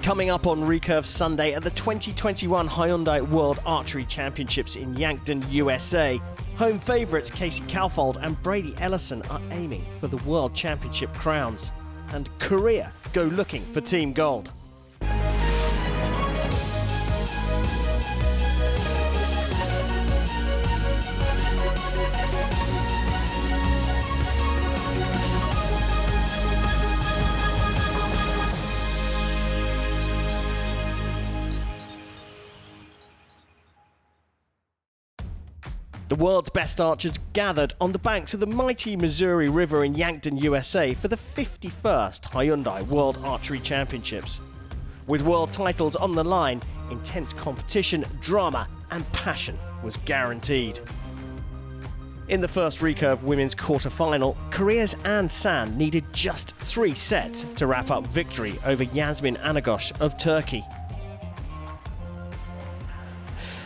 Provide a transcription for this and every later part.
Coming up on Recurve Sunday at the 2021 Hyundai World Archery Championships in Yankton, USA, home favourites Casey Kaufhold and Brady Ellison are aiming for the World Championship crowns, and Korea go looking for Team Gold. The world's best archers gathered on the banks of the mighty Missouri River in Yankton, USA for the 51st Hyundai World Archery Championships. With world titles on the line, intense competition, drama and passion was guaranteed. In the first Recurve women's quarterfinal, Korea's An San needed just 3 sets to wrap up victory over Yasmin Anagosh of Turkey.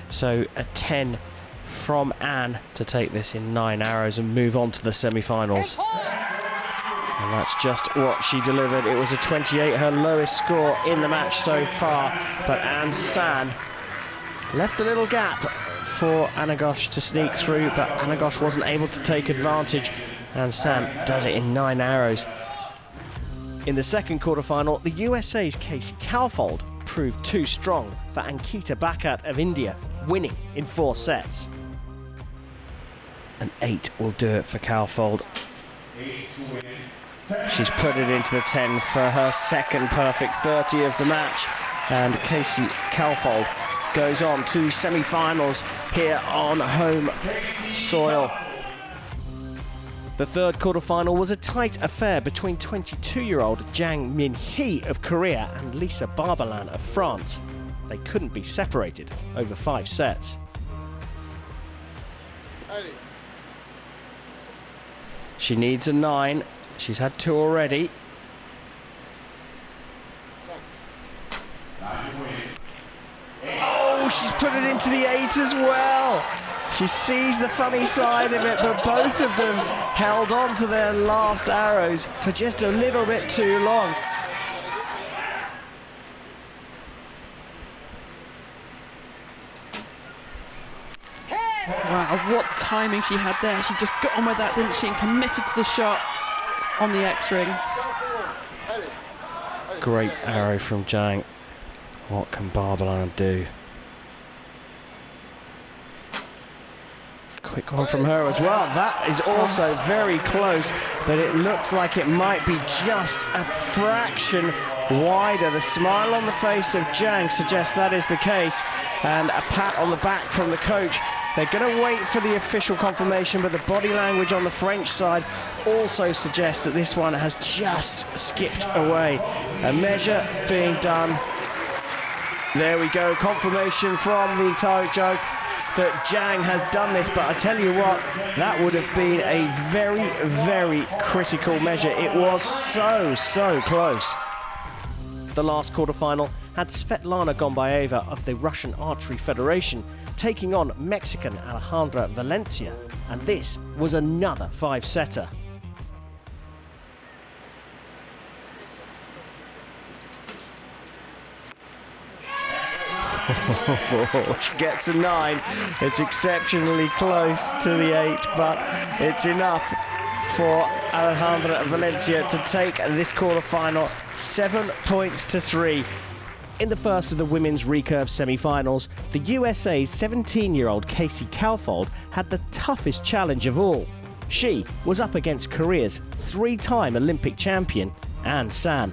So a 10 from Anne to take this in 9 arrows and move on to the semi-finals. And that's just what she delivered. It was a 28, her lowest score in the match so far. But An San left a little gap for Anagosh to sneak through, but Anagosh wasn't able to take advantage. An San does it in 9 arrows. In the second quarterfinal, the USA's Casey Kaufhold proved too strong for Ankita Bhakat of India, winning in 4 sets. An 8 will do it for Kaufhold. She's put it into the 10 for her second perfect 30 of the match, and Casey Kaufhold goes on to semi-finals here on home soil. The third quarterfinal was a tight affair between 22-year-old Jang Min-hee of Korea and Lisa Barbalan of France. They couldn't be separated over 5 sets. She needs a 9. She's had 2 already. Oh, she's put it into the 8 as well. She sees the funny side of it, but both of them held on to their last arrows for just a little bit too long. Wow, what timing she had there. She just got on with that, didn't she, and committed to the shot on the X-ring. Great arrow from Jang. What can Barbalan do? Quick one from her as well. That is also very close, but it looks like it might be just a fraction wider. The smile on the face of Jang suggests that is the case, and a pat on the back from the coach. They're going to wait for the official confirmation, but the body language on the French side also suggests that this one has just skipped away. A measure being done. There we go, confirmation from the Taojo that Jang has done this, but I tell you what, that would have been a very, very critical measure. It was so close. The last quarterfinal had Svetlana Gombayeva of the Russian Archery Federation taking on Mexican Alejandra Valencia, and this was another 5-setter. She gets a 9. It's exceptionally close to the 8, but it's enough for Alejandra Valencia to take this quarterfinal 7 points to 3. In the first of the women's Recurve semi-finals, the USA's 17-year-old Casey Kaufhold had the toughest challenge of all. She was up against Korea's 3-time Olympic champion, An San.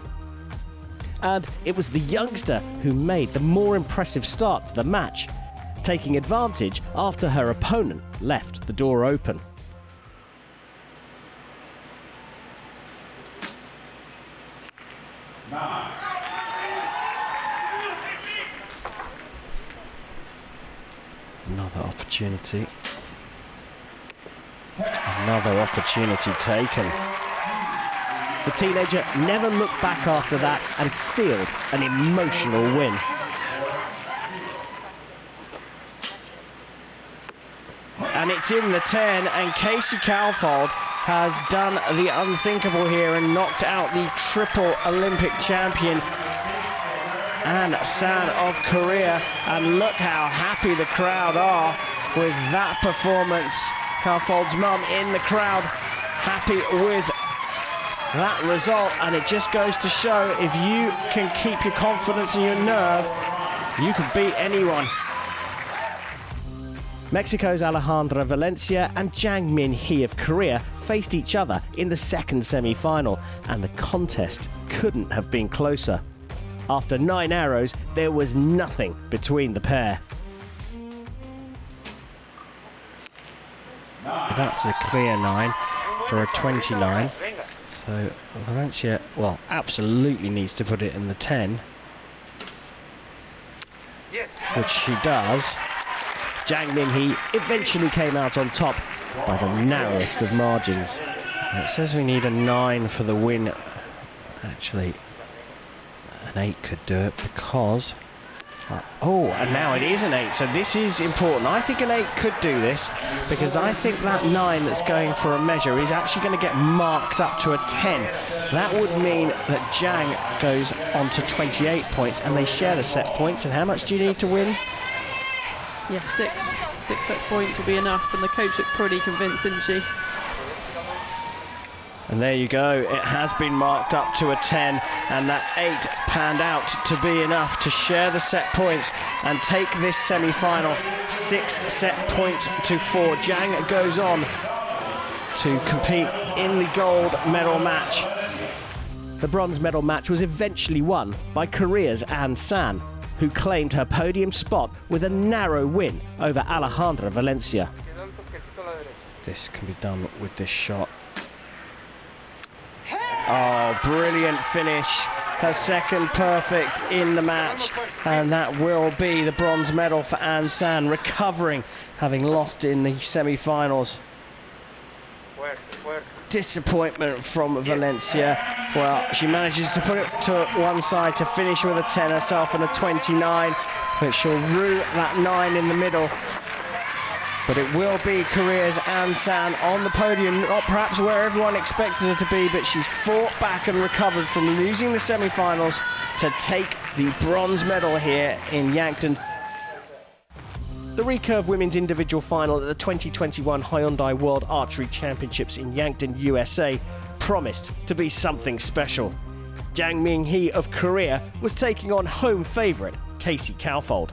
And it was the youngster who made the more impressive start to the match, taking advantage after her opponent left the door open. Another opportunity. Another opportunity taken. The teenager never looked back after that and sealed an emotional win. And it's in the 10, and Casey Kaufhold has done the unthinkable here and knocked out the triple Olympic champion and San of Korea. And look how happy the crowd are with that performance. Kaufold's mum in the crowd, happy with that result. And it just goes to show, if you can keep your confidence and your nerve, you can beat anyone. Mexico's Alejandra Valencia and Jang Min-hee of Korea faced each other in the second semi-final, and the contest couldn't have been closer. After 9 arrows, there was nothing between the pair. That's a clear 9 for a 29. So Valencia, well, absolutely needs to put it in the 10, which she does. Jang Min-hee eventually came out on top by the narrowest of margins. And it says we need a 9 for the win. Actually, an 8 could do it because... and now it is an 8, so this is important. I think an 8 could do this, because I think that 9 that's going for a measure is actually going to get marked up to a 10. That would mean that Jang goes on to 28 points, and they share the set points. And how much do you need to win? Yeah, 6 set points will be enough, and the coach looked pretty convinced, didn't she? And there you go, it has been marked up to a 10, and that 8 panned out to be enough to share the set points and take this semi-final 6 set points to 4. Jang goes on to compete in the gold medal match. The bronze medal match was eventually won by Korea's An San, who claimed her podium spot with a narrow win over Alejandra Valencia. This can be done with this shot. Oh, brilliant finish. Her second perfect in the match. And that will be the bronze medal for An San, recovering, having lost in the semi-finals. Disappointment from Valencia. Well, she manages to put it to one side to finish with a 10 herself and a 29, but she'll rue that 9 in the middle. But it will be Korea's An San on the podium, not perhaps where everyone expected her to be, but she's fought back and recovered from losing the semi-finals to take the bronze medal here in Yankton. The Recurve Women's Individual Final at the 2021 Hyundai World Archery Championships in Yankton, USA promised to be something special. Jang Min-hee of Korea was taking on home favourite Casey Kaufold.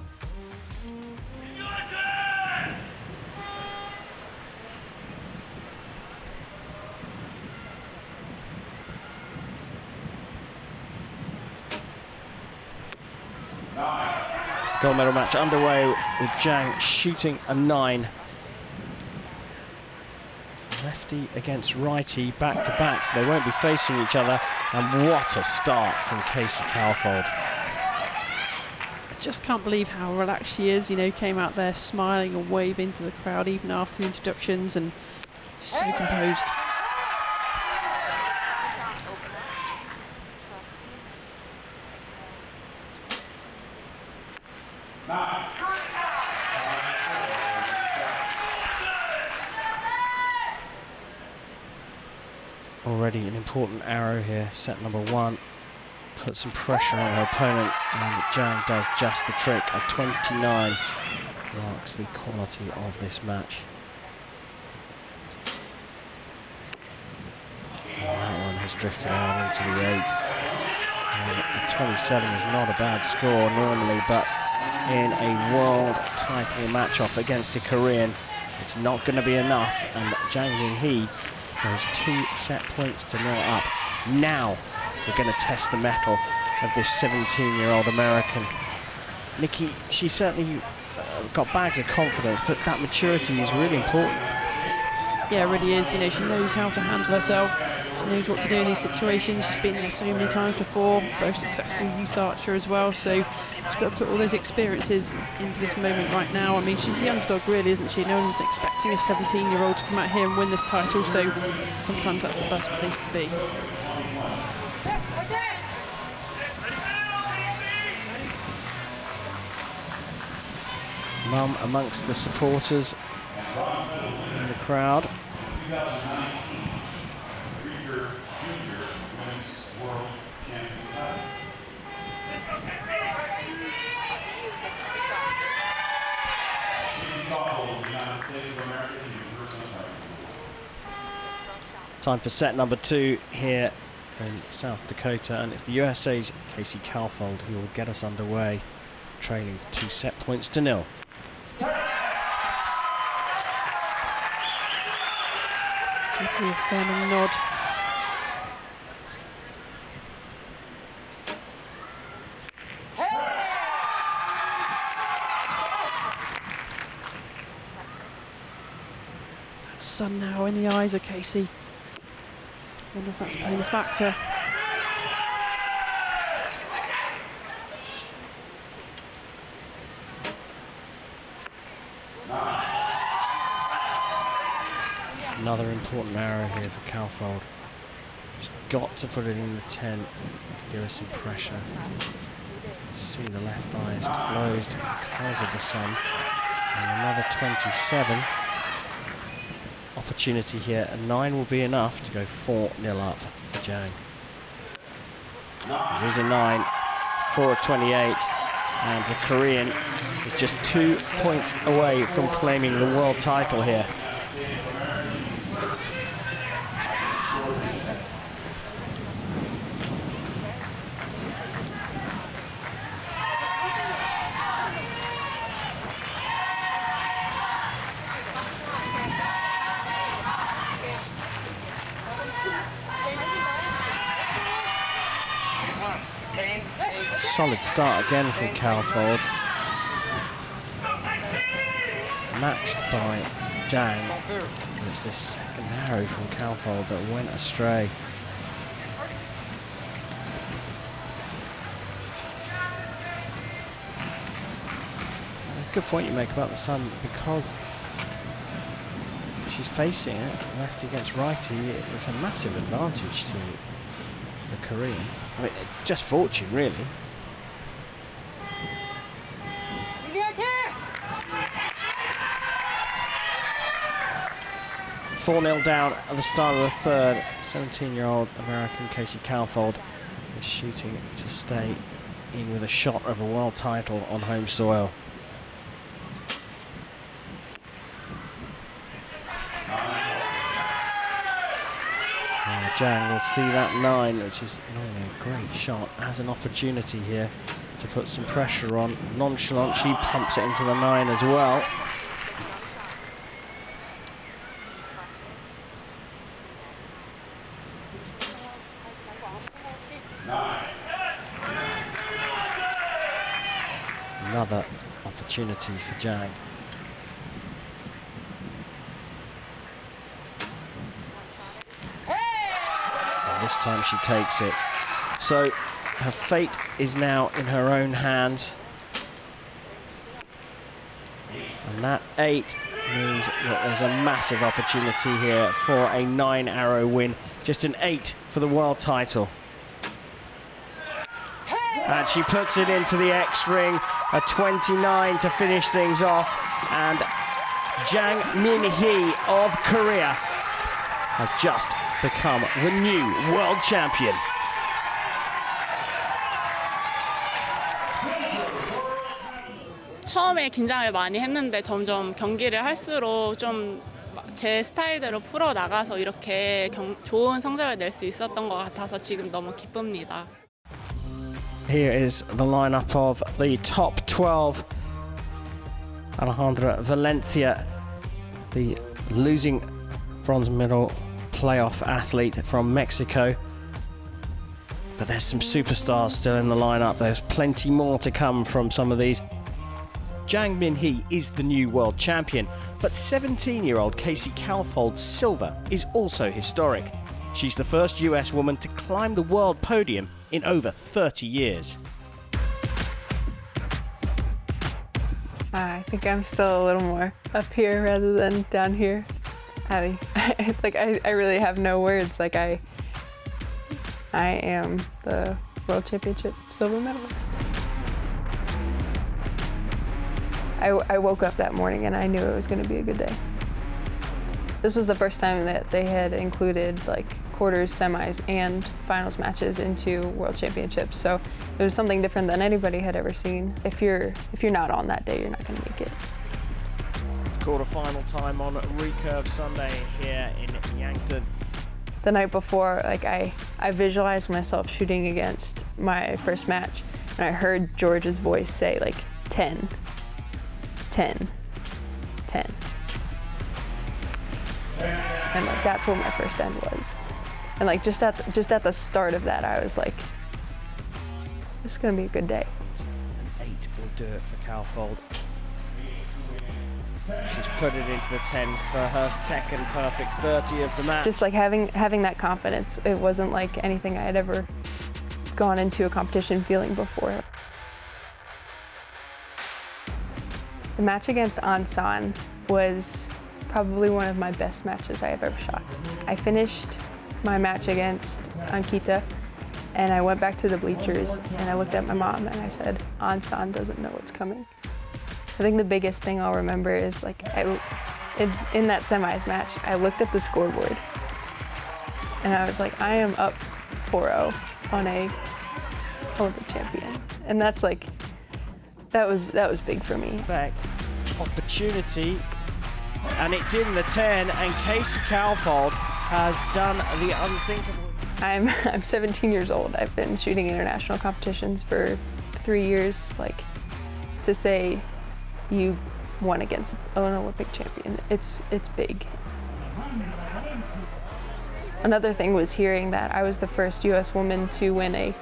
Gold medal match underway with Jang shooting a 9. Lefty against righty, back to back, so they won't be facing each other. And what a start from Casey Kaufold. I just can't believe how relaxed she is. You know, came out there smiling and waving to the crowd even after the introductions, and she's so composed. Already an important arrow here, set number 1. Put some pressure on her opponent, and Jang does just the trick. A 29 marks the quality of this match. And that one has drifted out into the 8. A 27 is not a bad score normally, but in a world title match-off against a Korean, it's not going to be enough, and Jang Min-hee goes 2 set points to 0 up. Now we're going to test the mettle of this 17-year-old American. Nikki, she's certainly got bags of confidence, but that maturity is really important. Yeah, it really is. You know, she knows how to handle herself. She knows what to do in these situations. She's been there so many times before, very successful youth archer as well, so she's got to put all those experiences into this moment right now. I mean, she's the underdog really, isn't she? No one's expecting a 17-year-old to come out here and win this title, so sometimes that's the best place to be. Mum amongst the supporters in the crowd. Time for set number 2 here in South Dakota, and it's the USA's Casey Calfold who will get us underway, trailing 2 set points to 0. Affirming nod. That sun now in the eyes of Casey. I wonder if that's playing a factor. Another important arrow here for Calfold. He's got to put it in the 10 to give us some pressure. See the left eye is closed because of the sun. And another 27. Opportunity here. A 9 will be enough to go 4-0 up for Jang. It is a 9, 4-28, and the Korean is just 2 points away from claiming the world title here. Solid start again from Calfold. Matched by Jang. It's this second arrow from Calfold that went astray. That's a good point you make about the sun, because she's facing it lefty against righty. It's a massive advantage to the Korean. I mean, just fortune, really. 4-0 down at the start of the third. 17-year-old American Casey Calfold is shooting to stay in with a shot of a world title on home soil. Jang will see that 9, which is normally a great shot, as an opportunity here to put some pressure on. Nonchalant, she pumps it into the 9 as well. Another opportunity for Jang. And this time she takes it. So her fate is now in her own hands. And that 8 means that there's a massive opportunity here for a 9-arrow win. Just an 8 for the world title. And she puts it into the X ring, a 29 to finish things off. And Jang Min-hee of Korea has just become the new world champion. 처음에 긴장을 많이 했는데 점점 경기를 할수록 좀 제 스타일대로 풀어 나가서 이렇게 좋은 성적을 낼 수 있었던 것 같아서 지금 너무 기쁩니다. Here is the lineup of the top 12. Alejandra Valencia, the losing bronze medal playoff athlete from Mexico. But there's some superstars still in the lineup. There's plenty more to come from some of these. Jang Min-hee is the new world champion, but 17-year-old Casey Calfold's silver is also historic. She's the first US woman to climb the world podium in over 30 years. I think I'm still a little more up here rather than down here. I really have no words. Like I am the world championship silver medalist. I woke up that morning and I knew it was going to be a good day. This was the first time that they had included like quarters, semis, and finals matches into world championships. So it was something different than anybody had ever seen. If you're not on that day, you're not going to make it. Quarterfinal time on Recurve Sunday here in Yankton. the night before, like I visualized myself shooting against my first match, and I heard George's voice say like 10, 10, 10. And like that's what my first end was. And like just at the start of that, I was like, this is gonna be a good day. An 8 will do it for Kaufhold. She's put it into the 10 for her second perfect 30 of the match. Just like having that confidence, it wasn't like anything I had ever gone into a competition feeling before. The match against An San was probably one of my best matches I have ever shot. I finished my match against Ankita, and I went back to the bleachers and I looked at my mom and I said, An San doesn't know what's coming. I think the biggest thing I'll remember is like in that semis match, I looked at the scoreboard and I was like, I am up 4-0 on a Olympic champion. And that's like, that was big for me. Back opportunity, and it's in the 10, and Casey Kaufhold has done the unthinkable. I'm 17 years old. I've been shooting international competitions for 3 years. Like, to say you won against an Olympic champion, it's big. Another thing was hearing that I was the first US woman to win a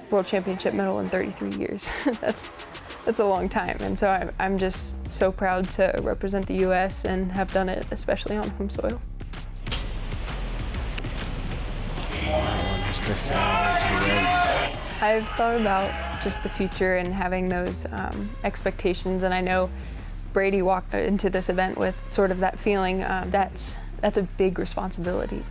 world championship medal in 33 years. That's a long time, and so I'm just so proud to represent the US and have done it, especially on home soil. I've thought about just the future and having those expectations, and I know Brady walked into this event with sort of that feeling. That's a big responsibility.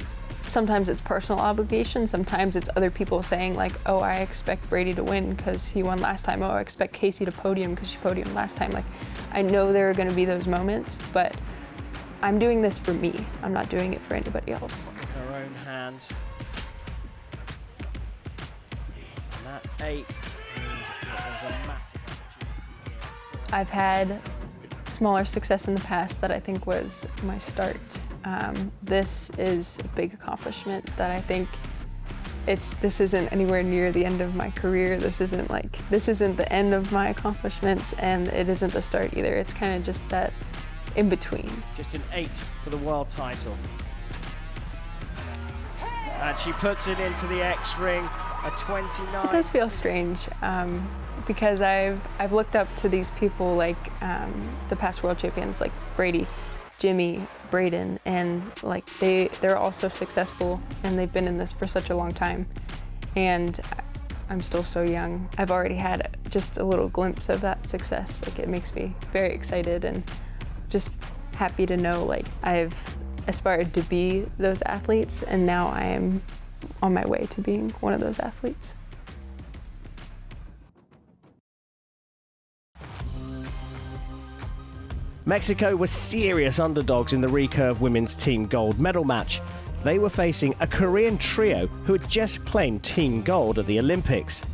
Sometimes it's personal obligation, sometimes it's other people saying like, oh, I expect Brady to win because he won last time, oh, I expect Casey to podium because she podiumed last time. Like, I know there are going to be those moments, but I'm doing this for me. I'm not doing it for anybody else. In her own hands. And that 8 means that there's a massive opportunity here. I've had smaller success in the past that I think was my start. This is a big accomplishment that I think this isn't anywhere near the end of my career. This isn't the end of my accomplishments, and it isn't the start either. It's kind of just that in between. Just an 8 for the world title. And she puts it into the X ring, a 29. It does feel strange because I've looked up to these people like the past world champions like Brady, Jimmy, Braden, and like they're all so successful and they've been in this for such a long time, and I'm still so young. I've already had just a little glimpse of that success. Like, it makes me very excited and just happy to know like I've aspired to be those athletes, and now I am on my way to being one of those athletes. Mexico were serious underdogs in the Recurve women's team gold medal match. They were facing a Korean trio who had just claimed team gold at the Olympics.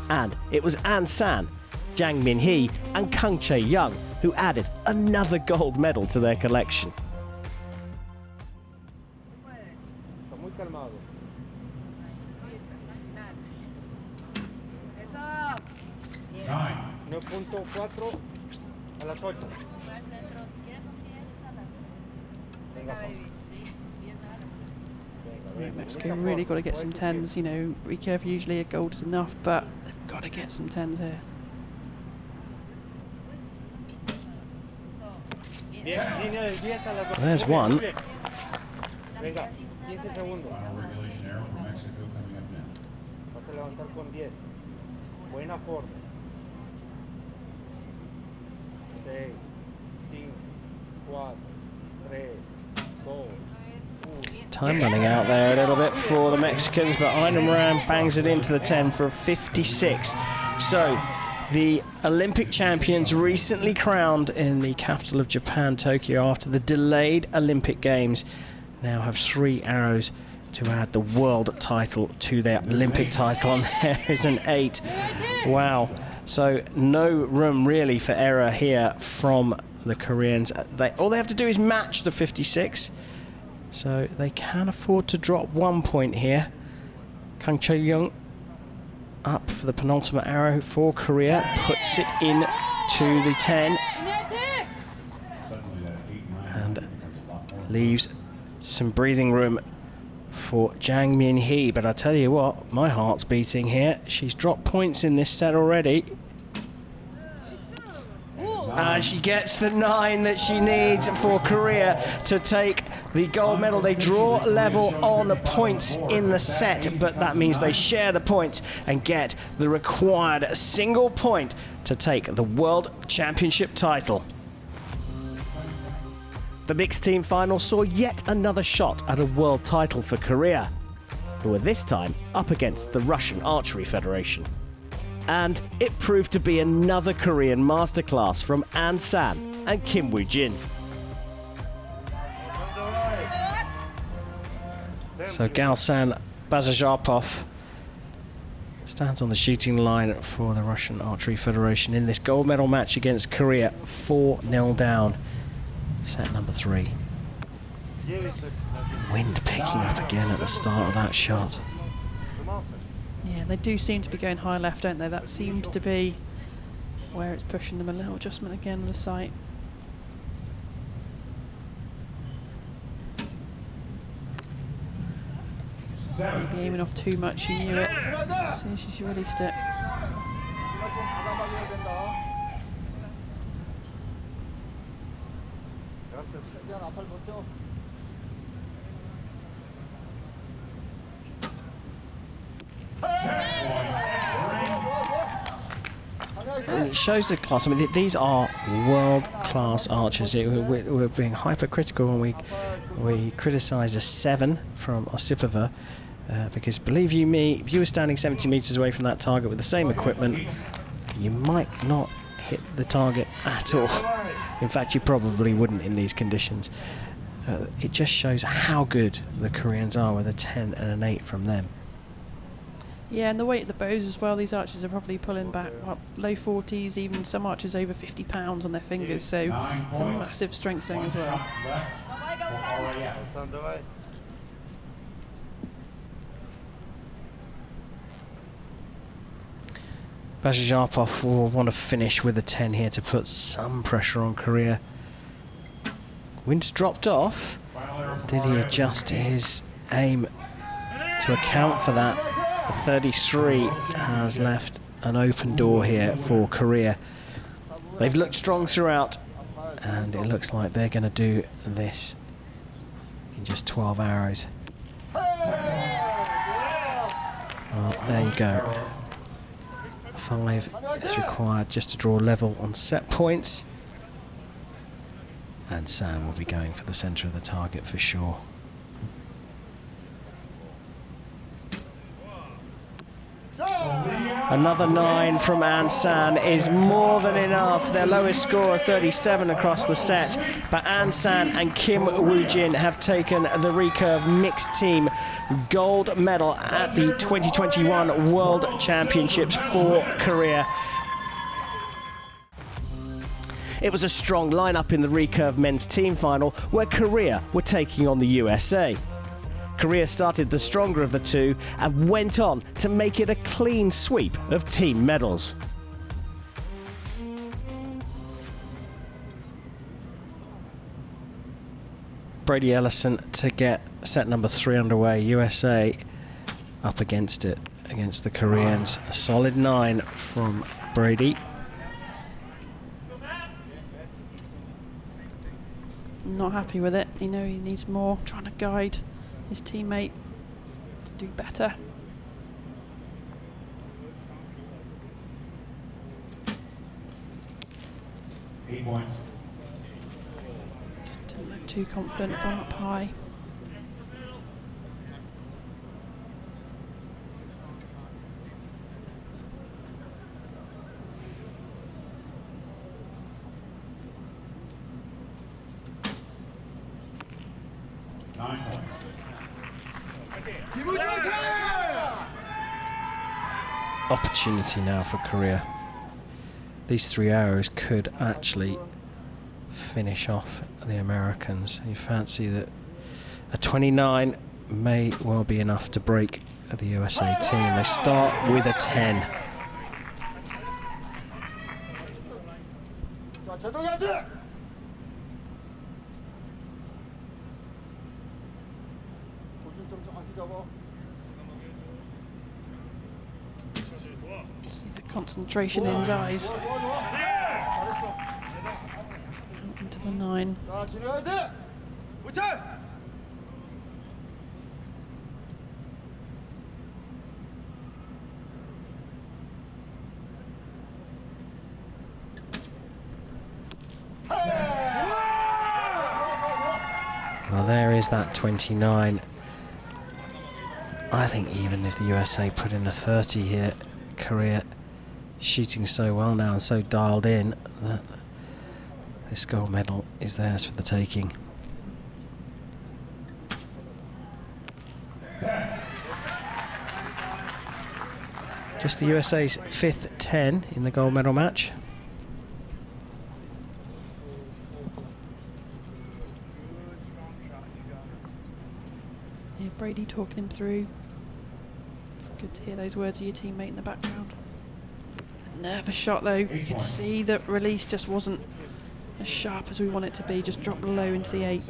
And it was An San, Jang Min-hee and Kang Chae-young who added another gold medal to their collection. Mexico really got to get some 10s. You know, Recurve usually a gold is enough, but they've got to get some 10s here. There's one. Regulation arrow for Mexico coming up now. Vas a levantar con 10. Buena forma. 6, 5, 4, 3, 2, 1. Time running out there a little bit for the Mexicans, but Aina Moran bangs it into the 10 for a 56. So the Olympic champions recently crowned in the capital of Japan, Tokyo, after the delayed Olympic Games, now have 3 arrows to add the world title to their Olympic title, and there is an 8. Wow. So no room really for error here from the Koreans. All they have to do is match the 56, So they can afford to drop 1 point here. Kang Cho-young up for the penultimate arrow for Korea, puts it in to the 10 and leaves some breathing room for Jang Min-hee. But I tell you what, my heart's beating here. She's dropped points in this set already. And she gets the 9 that she needs for Korea to take the gold medal. They draw level on points in the set, but that means they share the points and get the required single point to take the World Championship title. The mixed team final saw yet another shot at a world title for Korea, who were this time up against the Russian Archery Federation. And it proved to be another Korean masterclass from An San and Kim Woo-jin. So Galsan Bazazharpov stands on the shooting line for the Russian Archery Federation in this gold medal match against Korea, 4-0 down, set number 3. Wind picking up again at the start of that shot. Yeah, they do seem to be going high left, don't they? That seems to be where it's pushing them. A little adjustment again on the sight. Maybe aiming off too much, she knew it as soon as she released it. And it shows the class. I mean, these are world-class archers. We're being hypercritical when we criticise a 7 from Osipova, because believe you me, if you were standing 70 metres away from that target with the same equipment, you might not hit the target at all. In fact, you probably wouldn't in these conditions. It just shows how good the Koreans are with a 10 and an 8 from them. Yeah, and the weight of the bows as well. These archers are probably pulling back low 40s, even some archers over 50 pounds on their fingers, so it's a massive strength thing as well. Bazazharpov will want to finish with a 10 here to put some pressure on Korea. Wind dropped off. Did he adjust his aim to account for that? The 33 has left an open door here for Korea. They've looked strong throughout, and it looks like they're going to do this in just 12 arrows. Well, there you go. 5 is required just to draw level on set points. And Sam will be going for the centre of the target for sure. Another 9 from An San is more than enough. Their lowest score of 37 across the set. But An San and Kim Woo-jin have taken the Recurve mixed team gold medal at the 2021 World Championships for Korea. It was a strong lineup in the Recurve men's team final, where Korea were taking on the USA. Korea started the stronger of the two and went on to make it a clean sweep of team medals. Brady Ellison to get set number 3 underway. USA up against it, against the Koreans. A solid 9 from Brady. Not happy with it. You know, he needs more, trying to guide his teammate to do better. Eight points. Just didn't look too confident, gone up high. Opportunity now for Korea. These 3 arrows could actually finish off the Americans. You fancy that A 29 may well be enough to break the USA team. They start with a 10. See the concentration in his eyes. Into the 9. Well, there is that 29. I think even if the USA put in a 30 here, Korea shooting so well now and so dialed in that this gold medal is theirs for the taking. Just the USA's 5th 10 in the gold medal match. Yeah, Brady talking him through. It's good to hear those words of your teammate in the background. Nervous shot though. You could see that release just wasn't as sharp as we want it to be. Just dropped low into the 8.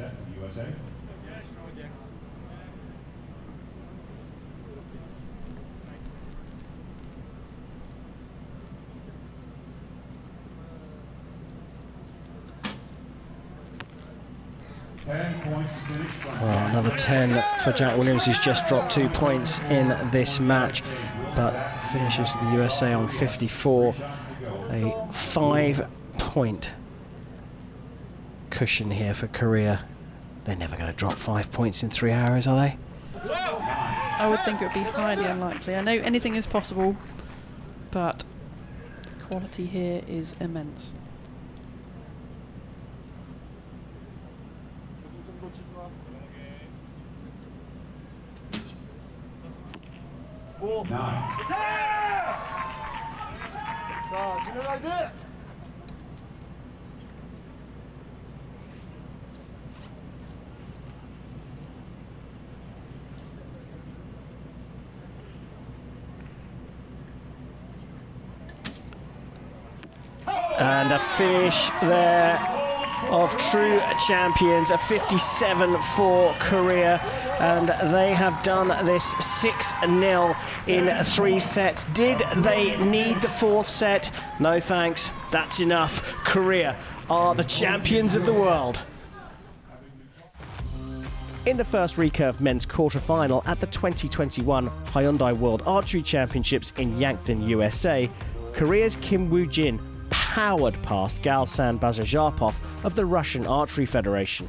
Well, another 10 for Jack Williams, who's just dropped 2 points in this match, but finishes with the USA on 54. A 5-point cushion here for Korea. They're never going to drop 5 points in 3 hours, are they? I would think it would be highly unlikely. I know anything is possible, but the quality here is immense. And a finish there of true champions, a 57 for Korea, and they have done this 6-0 in 3 sets. Did they need the 4th set? No thanks, that's enough. Korea are the champions of the world. In the first Recurve men's quarterfinal at the 2021 Hyundai World Archery Championships in Yankton, USA, Korea's Kim Woo-jin powered past Galsan Bazarjarpov of the Russian Archery Federation.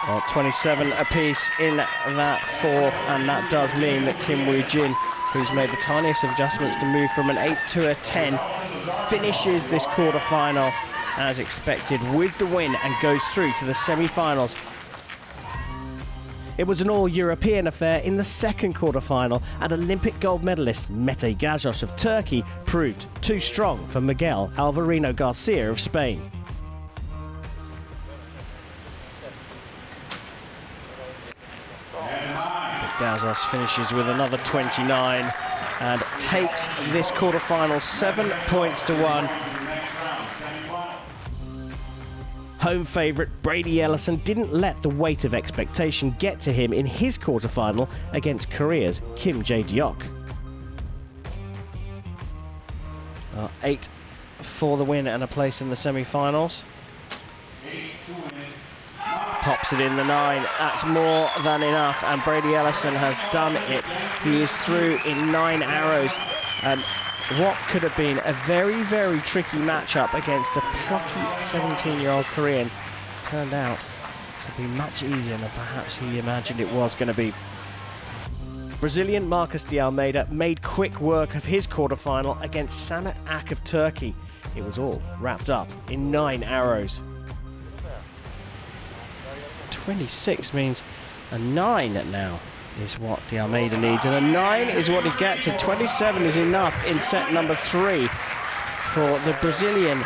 Well, 27 apiece in that 4th, and that does mean that Kim Woo-jin, who's made the tiniest of adjustments to move from an 8 to a 10, finishes this quarterfinal as expected with the win and goes through to the semi-finals. It was an all-European affair in the second quarterfinal, and Olympic gold medalist Mete Gazos of Turkey proved too strong for Miguel Alvarino Garcia of Spain. Gazos finishes with another 29 and takes this quarterfinal 7 points to 1. Home favourite Brady Ellison didn't let the weight of expectation get to him in his quarterfinal against Korea's Kim Jae-deok. 8 for the win and a place in the semi-finals. Pops it in the 9. That's more than enough, and Brady Ellison has done it. He is through in 9 arrows, and what could have been a very, very tricky matchup against a plucky 17-year-old Korean turned out to be much easier than perhaps he imagined it was going to be. Brazilian Marcos de Almeida made quick work of his quarterfinal against Samet Ak of Turkey. It was all wrapped up in 9 arrows. 26 means a 9 now is what de Almeida needs, and a 9 is what he gets. A 27 is enough in set number 3 for the Brazilian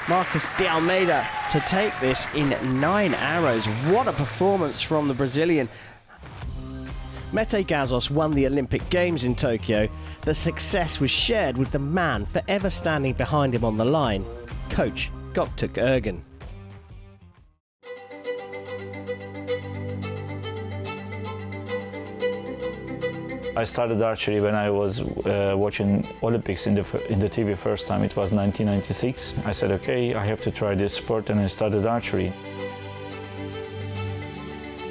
Marcos de Almeida to take this in 9 arrows. What a performance from the Brazilian. Mete Gazos won the Olympic Games in Tokyo. The success was shared with the man forever standing behind him on the line, coach Göktürk Ergen. I started archery when I was watching Olympics in the TV first time. It was 1996. I said, okay, I have to try this sport, and I started archery.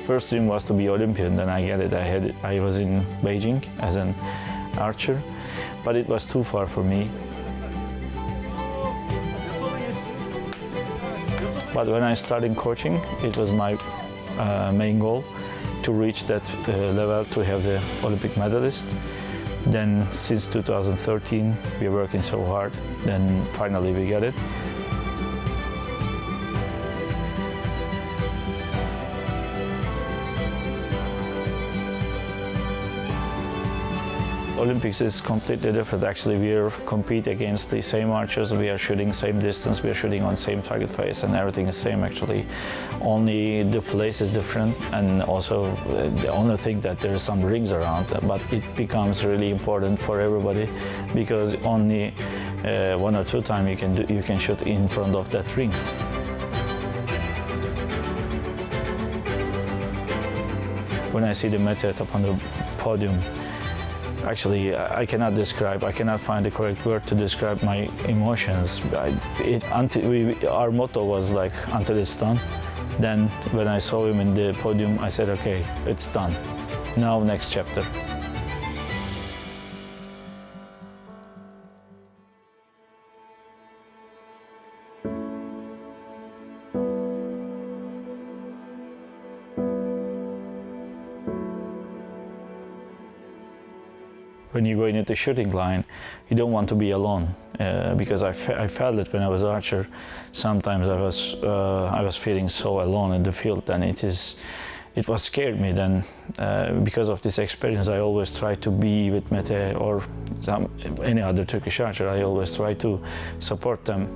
First dream was to be Olympian, then I get it. I was in Beijing as an archer, but it was too far for me. But when I started coaching, it was my main goal to reach that level, to have the Olympic medalist. Then since 2013, we're working so hard, then finally we get it. Olympics is completely different. Actually, we are compete against the same archers. We are shooting same distance. We are shooting on same target face, and everything is same actually. Only the place is different, and also the only thing that there are some rings around. But it becomes really important for everybody because only 1 or 2 times you can shoot in front of that rings. When I see the Mete up on the podium, actually, I cannot find the correct word to describe my emotions. Our motto was like, until it's done. Then when I saw him in the podium, I said, okay, it's done. Now, next chapter. When you're going into the shooting line, you don't want to be alone because I felt it when I was archer. Sometimes I was feeling so alone in the field, and it was scared me. Then because of this experience, I always try to be with Mete or any other Turkish archer. I always try to support them.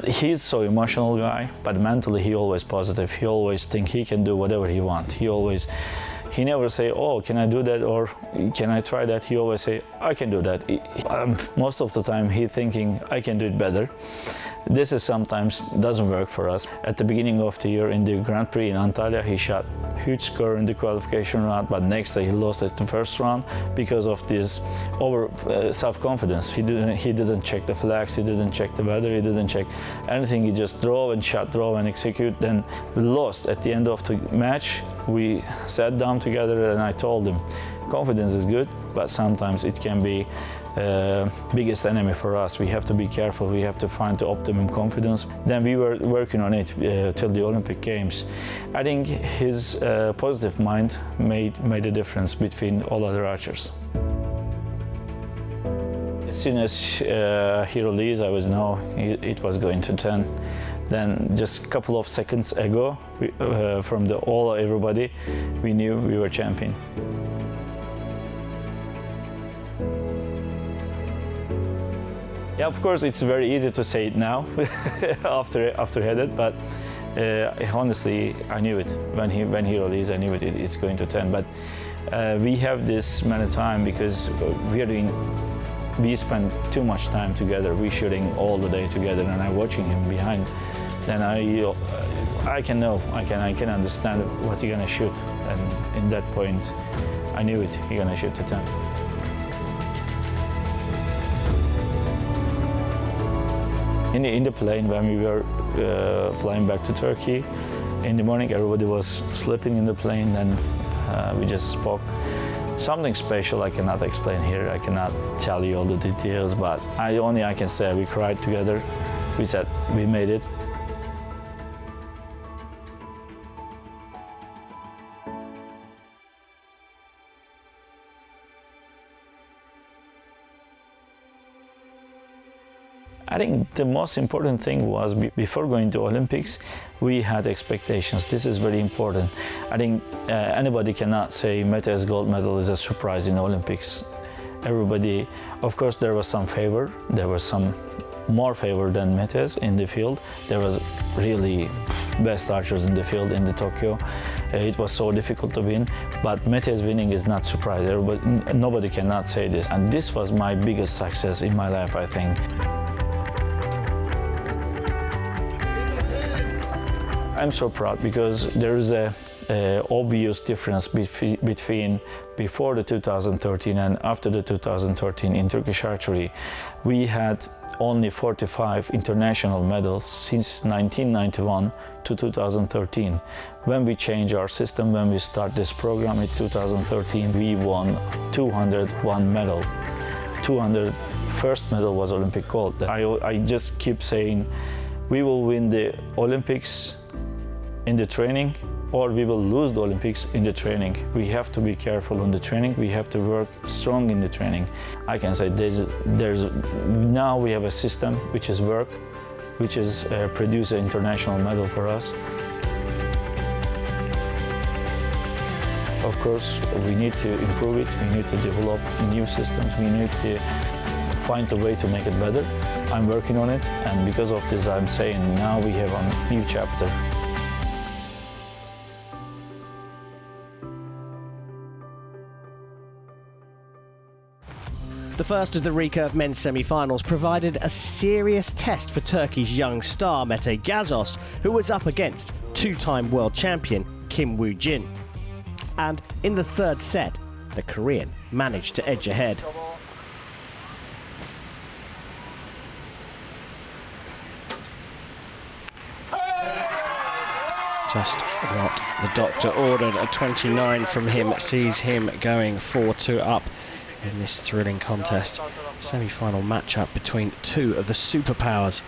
He's so emotional guy, but mentally he always positive. He always think he can do whatever he wants. He never say, oh, can I do that, or can I try that? He always say, I can do that. Most of the time he thinking, I can do it better. This is sometimes doesn't work for us. At the beginning of the year in the Grand Prix in Antalya, he shot huge score in the qualification round, but next day he lost it the first round because of this self-confidence. He didn't check the flags, he didn't check the weather, he didn't check anything. He just draw and shot, draw and execute. Then we lost. At the end of the match, we sat down together and I told him, confidence is good, but sometimes it can be biggest enemy for us. We have to be careful. We have to find the optimum confidence. Then we were working on it till the Olympic Games. I think his positive mind made a difference between all other archers. As soon as he released, I was it was going to 10. Then just a couple of seconds ago, from everybody, we knew we were champion. Yeah, of course, it's very easy to say it now, after headed, but honestly, I knew it when he released. I knew it's going to 10. But we have this many times because we spend too much time together. We're shooting all the day together, and I'm watching him behind. Then I can understand what he's gonna shoot, and in that point, I knew it. He's gonna shoot to 10. In the plane, when we were flying back to Turkey, in the morning everybody was sleeping in the plane, and we just spoke. Something special I cannot explain here. I cannot tell you all the details, but I can say we cried together. We said we made it. I think the most important thing was before going to Olympics, we had expectations. This is very important. I think anybody cannot say Mete's gold medal is a surprise in Olympics. Everybody, of course, there was some favor. There was some more favor than Mete's in the field. There was really best archers in the field in the Tokyo. It was so difficult to win, but Mete's winning is not surprise. Nobody cannot say this. And this was my biggest success in my life, I think. I'm so proud because there is a obvious difference between before the 2013 and after the 2013 in Turkish archery. We had only 45 international medals since 1991 to 2013. When we change our system, when we start this program in 2013, we won 201 medals. 201st medal was Olympic gold. I just keep saying, we will win the Olympics in the training, or we will lose the Olympics in the training. We have to be careful on the training. We have to work strong in the training. I can say now we have a system which is which is produce an international medal for us. Of course, we need to improve it. We need to develop new systems. We need to find a way to make it better. I'm working on it, and because of this, I'm saying now we have a new chapter. The first of the recurve men's semi-finals provided a serious test for Turkey's young star Mete Gazoz, who was up against two-time world champion Kim Woo-jin. And in the third set, the Korean managed to edge ahead. Just what the doctor ordered. A 29 from him sees him going 4-2 up in this thrilling contest. Semi-final matchup between two of the superpowers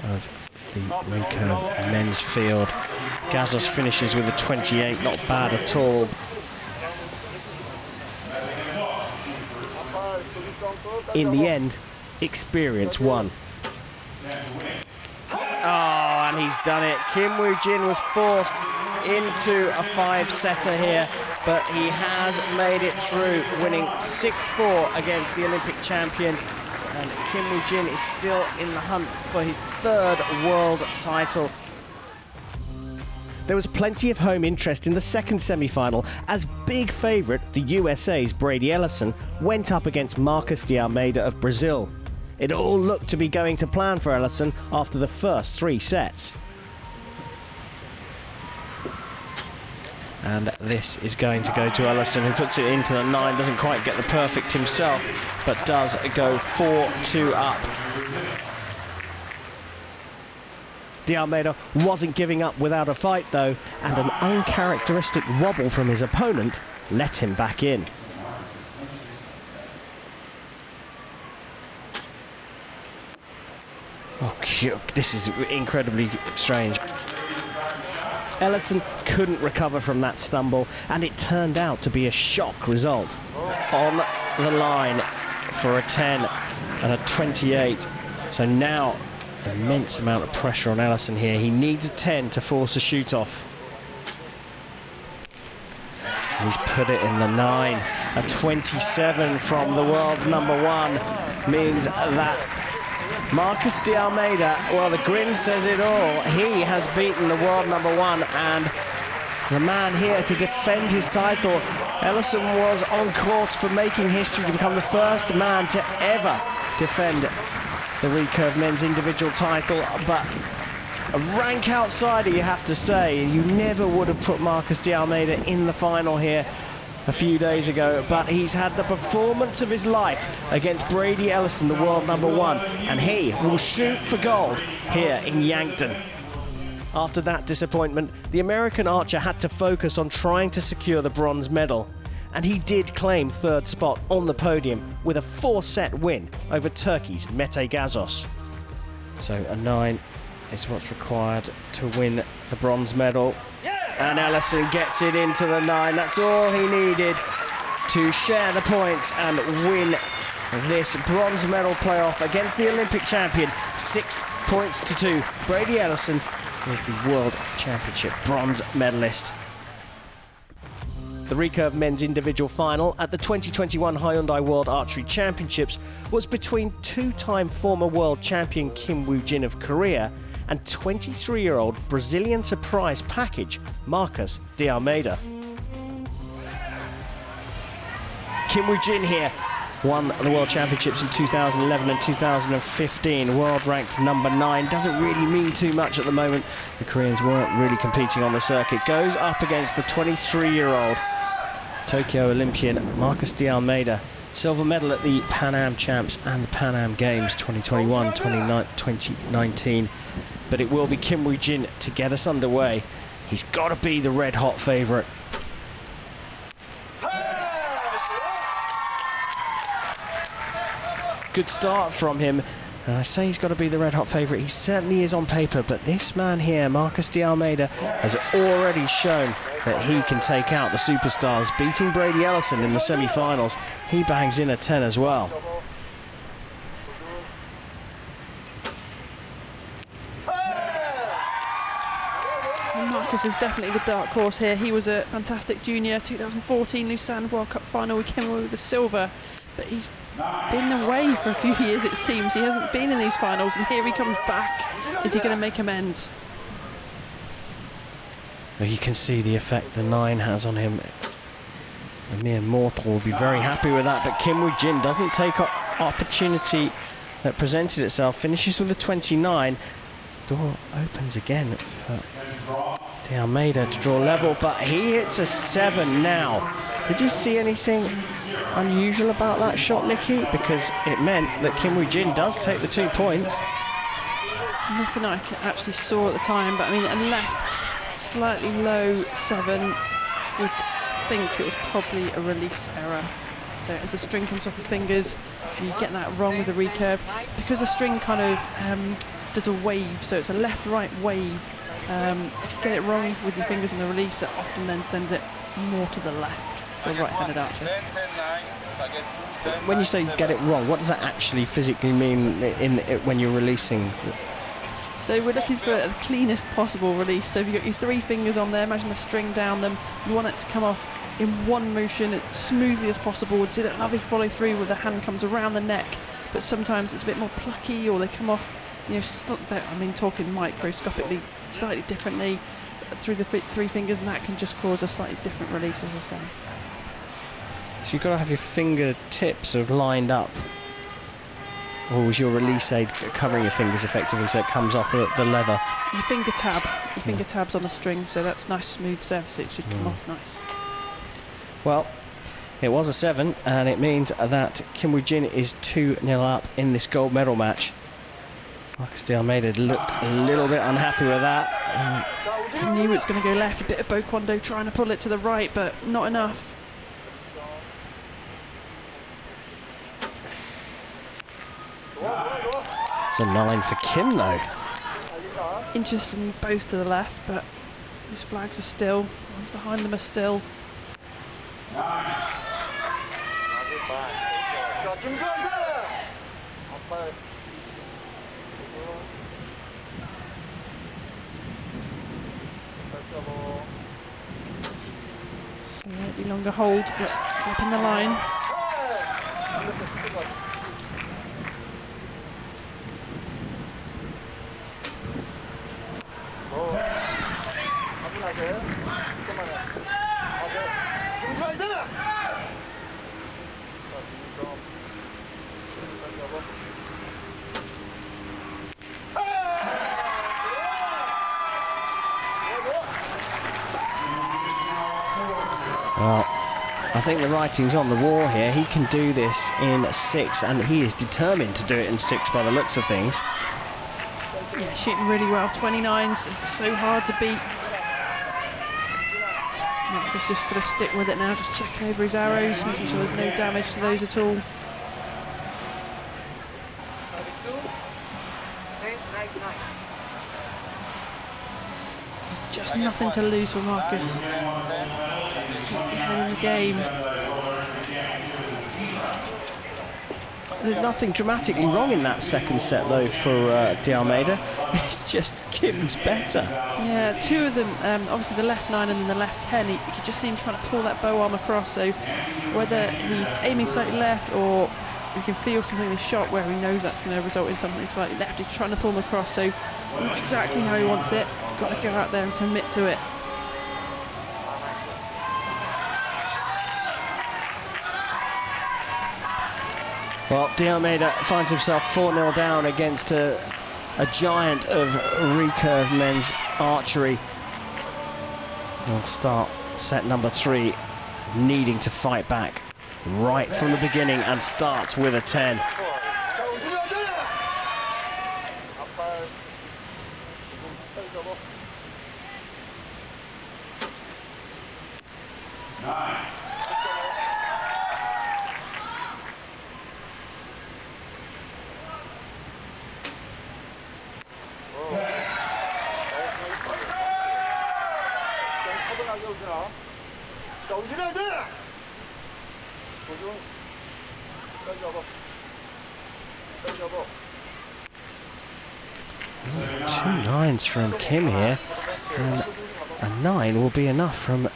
of the recurve men's field. Gazoz finishes with a 28, not bad at all. In the end, experience won. Oh, and he's done it. Kim Woo-jin was forced into a 5-setter here, but he has made it through, winning 6-4 against the Olympic champion. And Kim Woo-jin is still in the hunt for his third world title. There was plenty of home interest in the second semi-final, as big favourite, the USA's Brady Ellison, went up against Marcos de Almeida of Brazil. It all looked to be going to plan for Ellison after the first 3 sets. And this is going to go to Ellison, who puts it into the 9, doesn't quite get the perfect himself, but does go 4-2 up. De Almeida wasn't giving up without a fight though, and an uncharacteristic wobble from his opponent let him back in. Oh, this is incredibly strange. Ellison couldn't recover from that stumble, and it turned out to be a shock result. On the line for a 10 and a 28. So now, immense amount of pressure on Ellison here. He needs a 10 to force a shoot-off. He's put it in the 9. A 27 from the world #1 means that Marcos de Almeida, well, the grin says it all. He has beaten the world #1 and the man here to defend his title. Ellison was on course for making history to become the first man to ever defend the recurve men's individual title, but a rank outsider, you have to say. You never would have put Marcos de Almeida in the final here a few days ago, but he's had the performance of his life against Brady Ellison, the world #1, and he will shoot for gold here in Yankton. After that disappointment, the American archer had to focus on trying to secure the bronze medal, and he did claim third spot on the podium with a 4-set win over Turkey's Mete Gazoz. So a 9 is what's required to win the bronze medal. And Ellison gets it into the 9. That's all he needed to share the points and win this bronze medal playoff against the Olympic champion. 6 points to 2. Brady Ellison is the World Championship bronze medalist. The Recurve men's individual final at the 2021 Hyundai World Archery Championships was between two-time former world champion Kim Woo-jin of Korea and 23-year-old Brazilian surprise package Marcos de Almeida. Kim Woo-jin here won the World Championships in 2011 and 2015. World ranked number 9. Doesn't really mean too much at the moment. The Koreans weren't really competing on the circuit. Goes up against the 23-year-old Tokyo Olympian Marcos de Almeida. Silver medal at the Pan Am Champs and the Pan Am Games 2021, 2019. But it will be Kim Woo-jin to get us underway. He's got to be the red-hot favourite. Good start from him, and I say he's got to be the red-hot favourite. He certainly is on paper, but this man here, Marcos de Almeida, has already shown that he can take out the superstars, beating Brady Ellison in the semi-finals. He bangs in a 10 as well. Marcos is definitely the dark horse here. He was a fantastic junior, 2014 Lausanne World Cup final. We came away with the silver, but he's been away for a few years, it seems. He hasn't been in these finals, and here he comes back. Is he going to make amends? Well, you can see the effect the 9 has on him. A mere mortal will be very happy with that, but Kim Woo-jin doesn't take opportunity that presented itself. Finishes with a 29. Door opens again for de Almeida to draw level, but he hits a 7 now. Did you see anything unusual about that shot, Nikki? Because it meant that Kim Woo-jin does take the 2 points. Nothing I actually saw at the time, but I mean, a left, slightly low 7, would think it was probably a release error. So as the string comes off the fingers, if you get that wrong with the recurve, because the string kind of does a wave, so it's a left-right wave. If you get it wrong with your fingers on the release, that often then sends it more to the left. The right-handed archer. When you say get it wrong, what does that actually physically mean when you're releasing? So we're looking for the cleanest possible release. So if you've got your 3 fingers on there, imagine the string down them. You want it to come off in one motion as smoothly as possible. We'd see that lovely follow through where the hand comes around the neck, but sometimes it's a bit more plucky, or they come off, you know, I mean, talking microscopically, slightly differently through the 3 fingers, and that can just cause a slightly different release, as I say. So you've got to have your fingertips sort of lined up, or was your release aid covering your fingers effectively so it comes off the leather? Your finger tab's on the string, so that's nice smooth surface. It should come off nice. Well, it was a 7, and it means that Kim Woo-jin is 2-0 up in this gold medal match. Marcos de Almeida looked a little bit unhappy with that. He knew it was going to go left, a bit of Bo Kwon-do trying to pull it to the right, but not enough. It's a 9 for Kim, though. Interestingly, both to the left, but these flags are still, the ones behind them are still. Slightly longer hold, but up in the line. Well, I think the writing's on the wall here. He can do this in 6, and he is determined to do it in 6 by the looks of things. Yeah, shooting really well. 29s, it's so hard to beat. Marcus just got to stick with it now, just checking over his arrows, making sure there's no damage to those at all. There's just nothing to lose for Marcus. Keep your head in the game. there's nothing dramatically wrong in that second set, though, for De Almeida. It's just Kim's better. Yeah, two of them, obviously the left 9 and then the left 10, you could just see him trying to pull that bow arm across, so whether he's aiming slightly left or you can feel something in his shot where he knows that's going to result in something slightly left, he's trying to pull them across, so not exactly how he wants it. Got to go out there and commit to it. Well, De Almeida finds himself 4-0 down against a giant of recurve men's archery. We'll start set number 3, needing to fight back right from the beginning, and starts with a 10. Two 9s from Kim here, and a 9 will be enough from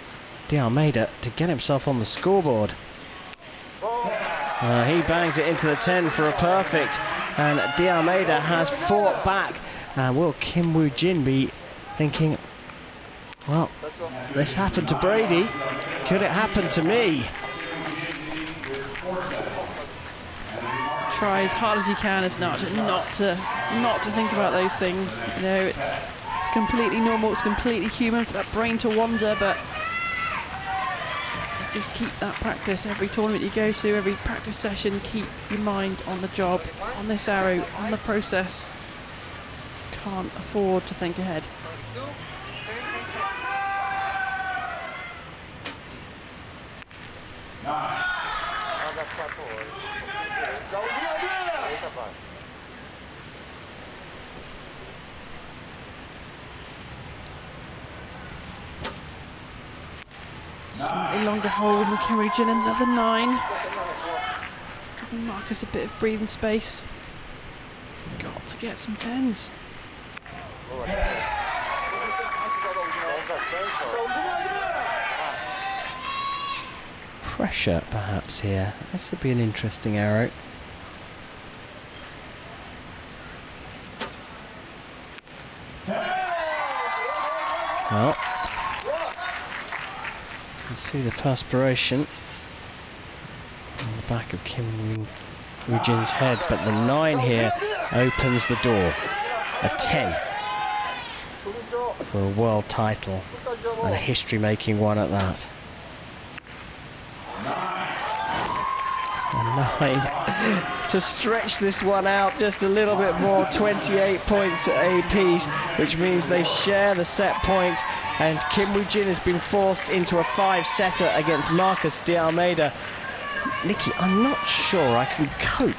De Almeida to get himself on the scoreboard. He bangs it into the 10 for a perfect, and De Almeida has fought back. And will Kim Woo-jin be thinking, well, this happened to Brady, could it happen to me? Try as hard as you can as not to think about those things. You know, it's completely normal, it's completely human for that brain to wander, but just keep that practice. Every tournament you go to, every practice session, keep your mind on the job, on this arrow, on the process. Can't afford to think ahead. Slightly longer hold from Kim Woo-jin, another 9. Giving Marcus a bit of breathing space. He's got to get some 10s. Pressure, perhaps, here. This would be an interesting arrow. Well, you can see the perspiration on the back of Kim Woo-jin's head, but the 9 here opens the door. A 10 for a world title, and a history-making one at that. A 9 to stretch this one out just a little bit more. 28 points apiece, which means they share the set points, and Kim Woo-jin has been forced into a 5-setter against Marcus De Almeida. Nikki, I'm not sure I can cope.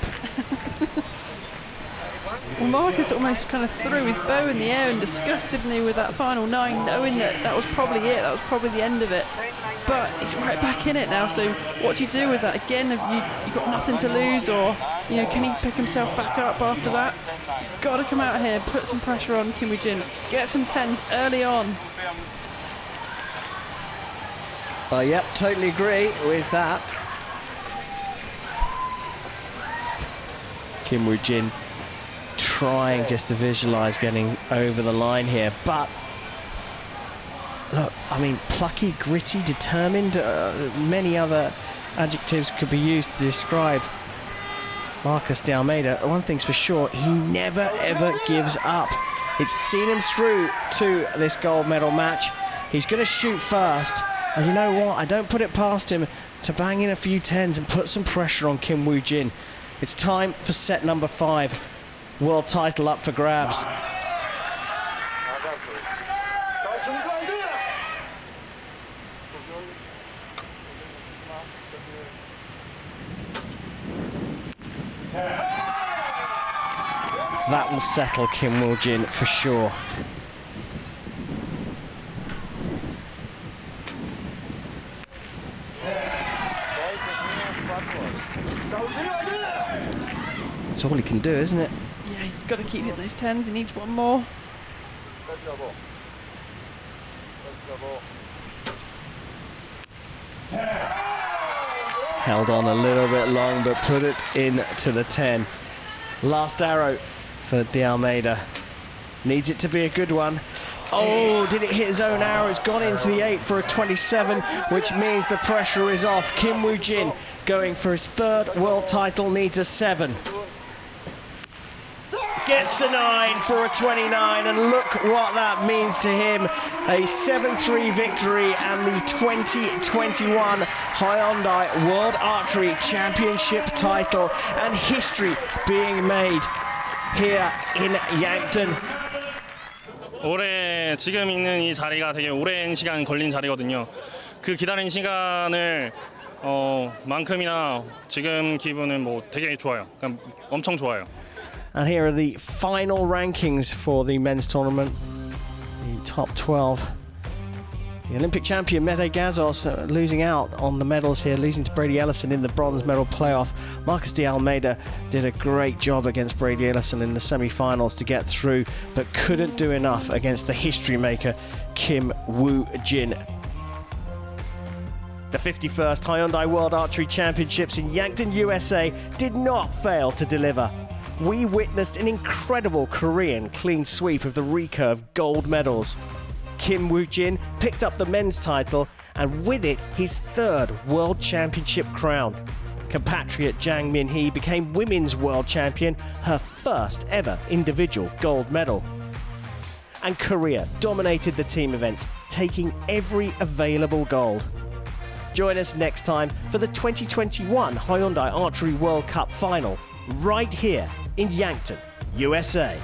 Well, Marcus almost kind of threw his bow in the air in disgust, didn't he, with that final 9, knowing that that was probably it, that was probably the end of it. But he's right back in it now, so what do you do with that? Again, have you got nothing to lose, or you know, can he pick himself back up after that? You've got to come out here, put some pressure on Kim Woo-jin, get some 10s early on. Yep, totally agree with that. Kim Woo-jin trying just to visualize getting over the line here, but look, I mean, plucky, gritty, determined, many other adjectives could be used to describe Marcus De Almeida. One thing's for sure, he never ever gives up. It's seen him through to this gold medal match. He's going to shoot first, and you know what, I don't put it past him to bang in a few 10s and put some pressure on Kim Woo-jin. It's time for set number 5. World title up for grabs. That will settle Kim Woo-jin for sure. That's all he can do, isn't it? Yeah, he's got to keep hitting those 10s. He needs one more. Held on a little bit long, but put it into the 10. Last arrow for De Almeida. Needs it to be a good one. Oh, did it hit his own arrow? It's gone into the 8 for a 27, which means the pressure is off. Kim Woo-jin going for his 3rd world title, needs a 7. Gets a 9 for a 29, and look what that means to him. A 7-3 victory and the 2021 Hyundai World Archery Championship title, and history being made here in Yankton. 올해 지금 있는 이 자리가 되게 오랜 시간 걸린 자리거든요. 그 기다린 시간을 만큼이나 지금 기분은 뭐 되게 좋아요. 그냥 엄청 좋아요. And here are the final rankings for the men's tournament. The top 12. The Olympic champion Mete Gazos losing out on the medals here, losing to Brady Ellison in the bronze medal playoff. Marcus de Almeida did a great job against Brady Ellison in the semi-finals to get through, but couldn't do enough against the history maker Kim Woo-jin. The 51st Hyundai World Archery Championships in Yankton, USA did not fail to deliver. We witnessed an incredible Korean clean sweep of the Recurve gold medals. Kim Woo-jin picked up the men's title, and with it his 3rd World Championship crown. Compatriot Jang Min-hee became women's world champion, her 1st ever individual gold medal. And Korea dominated the team events, taking every available gold. Join us next time for the 2021 Hyundai Archery World Cup final, right here in Yankton, USA.